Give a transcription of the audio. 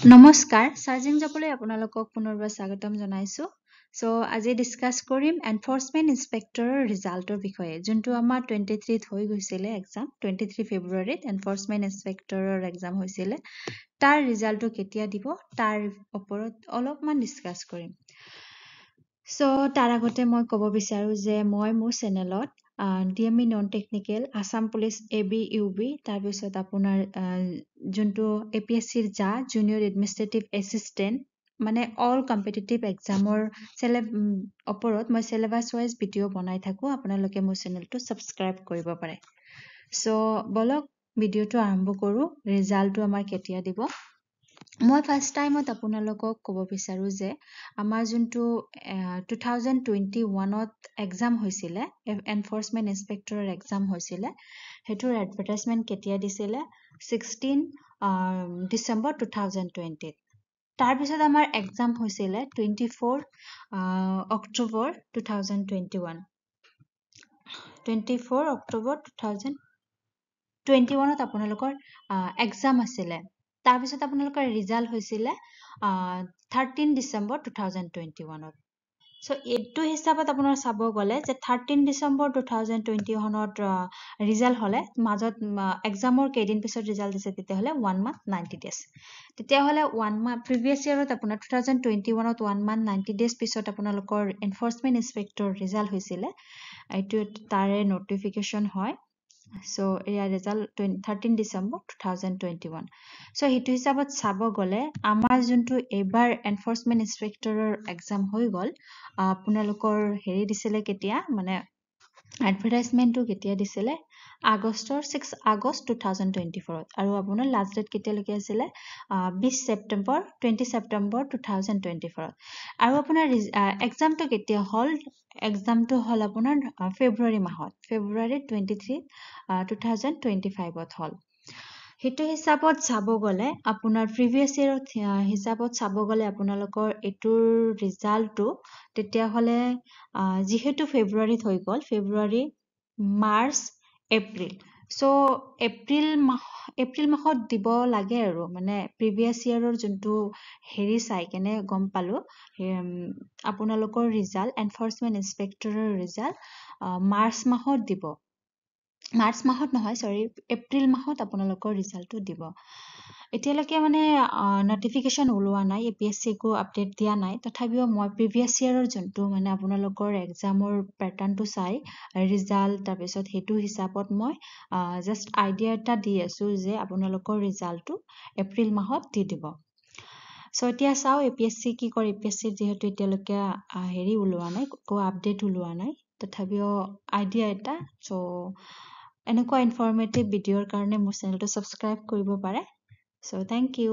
নমস্কাৰ সাৰ্জিং যাবলৈ আপোনালোকক পুনৰবাৰ স্বাগতম জনাইছো সো আজি ডিসকাস কৰিম এনফোৰ্সমেন্ট ইন্সপেক্টৰৰ ৰিজাল্টৰ বিষয়ে যোনটো আমাৰ 23 ত হৈ গৈছিলে এক্সাম 23 ফেব্ৰুৱাৰীত এনফোৰ্সমেন্ট ইন্সপেক্টৰৰ এক্সাম হৈছিলে তাৰ ৰিজাল্টটো কেতিয়া দিব তাৰ ওপৰত অলপমান ডিসকাস কৰিম সো তাৰ আগতে মই ক'ব বিচাৰো যে মই মোৰ চেনেলত DME non technical Assam police এবিইউবি তাৰ পিছত আপোনাৰ যোনটো এপিএসসিৰ যা জুনিয়ৰ এডমিনিষ্ট্ৰেটিভ এসিস্টেন্ট মানে অল কম্পিটিটিভ এক্সামৰ ওপৰত মই সিলেবাস ওয়াইজ ভিডিও বনাই থাকো আপোনালোকে মোৰ চেনেলটো সাবস্ক্ৰাইব কৰিব পাৰে সো বলক ভিডিওটো আৰম্ভ কৰো ৰিজাল্টটো আমাৰ কেতিয়া দিব মই ফাৰ্স্ট টাইমত আপোনালোকক ক'ব বিচাৰো যে আমাৰ যোনটো 2021 ত এক্সাম হৈছিলে এনফোৰ্সমেন্ট ইন্সপেক্টৰৰ এক্সাম হৈছিলে হেতুৰ এডভাৰটাইজমেন্ট কেতিয়া দিছিলে 16 ডিসেম্বৰ 2020 তাৰ পিছত আমাৰ এক্সাম হৈছিলে 24 অক্টোবৰ 2021 24 অক্টোবৰ 2021 ত আপোনালোকৰ এক্সাম আছিলে তাৰ পিছত আপোনালোকৰ ৰিজাল্ট হৈছিলে 13 ডিসেম্বৰ 2021 ত সো এইটো হিচাপত আপোনাৰ চাব গলে যে 13 ডিসেম্বৰ 2021 ত ৰিজাল্ট হলে মাজত এক্সামৰ কেইদিন পিছত ৰিজাল্ট দিছে তেতিয়া হলে 1 মান্থ 90 ডেজ তেতিয়া হলে 1 মান্থ প্ৰিভিয়াস ইয়াৰত আপোনাৰ 2021 ত 1 মান্থ 90 ডেজ পিছত আপোনালোকৰ এনফোৰ্সমেন্ট ইন্সপেক্টৰ ৰিজাল্ট হৈছিলে এইটো তাৰে নটিফিকেশন হয় সো এয়া ৰিজাল্ট 13 ডিসেম্বৰ 2021 সো হিটো হিচাপত চাব গলে আমাৰ যোনটো এবাৰ এনফোৰ্সমেন্ট ইন্সপেক্টৰৰ এক্সাম হৈ গল আপোনালোকৰ হেৰি দিছিলে কেতিয়া মানে এডভাৰটাইজমেন্টটো কেতিয়া দিছিলে আগষ্টৰ 6 আগষ্ট 2024 আৰু আপোনাৰ লাষ্ট ডেট কেতিয়ালৈকে আছিলে 20 ছেপ্টেম্বৰ 20 ছেপ্টেম্বৰ 2024 আৰু আপোনাৰ এক্সামটো কেতিয়া হল এক্সামটো হল আপোনাৰ ফেব্ৰুৱাৰী মাহত ফেব্ৰুৱাৰী 23 2025 ত হল হেতু হিচাপত চাব গলে আপোনাৰ প্ৰিভিয়াস ইয়াৰ হিচাপত চাব গলে আপোনালোকৰ এটোৰ ৰিজাল্টটো তেতিয়া হলে যেহেতু ফেব্ৰুৱাৰীত হৈ গল ফেব্ৰুৱাৰী মাৰ্চ এপ্ৰিল সো এপ্ৰিল মাহত দিব লাগে আৰু মানে প্ৰিভিয়াস ইয়াৰৰ যোনটো হেৰি চাই কেনে গম পালো আপোনালোকৰ ৰিজাল্ট এনফোৰ্সমেন্ট ইন্সপেক্টৰৰ ৰিজাল্ট মাৰ্চ মাহত দিব মাৰ্চ মাহত নহয় সৰি এপ্ৰিল মাহত আপোনালোকৰ ৰিজাল্টটো দিব এতিয়ালৈকে মানে নটিফিকেশন ওলোৱা নাই এপিএসসি কো আপডেট দিয়া নাই তথাপিও মই প্ৰিভিয়াস ইয়াৰৰ যোনটো মানে আপোনালোকৰ এক্সামৰ প্যাটাৰ্নটো চাই ৰিজাল্ট তাৰ পিছত হেতু হিচাপত মই জাস্ট আইডিয়া এটা দি আছো যে আপোনালোকৰ ৰিজাল্টটো এপ্ৰিল মাহত দি দিব সো এতিয়া চাও এপিএসসি কি কৰে এপিএসসি যেহেতু এতিয়ালৈকে হেৰি ওলোৱা নাই কো আপডেট ওলোৱা নাই তথাপিও আইডিয়া এটা সো এনেকুৱা ইনফৰমেটিভ ভিডিওৰ কাৰণে মোৰ চেনেলটো সাবস্ক্ৰাইব কৰিব পাৰে সো থ্যাংক ইউ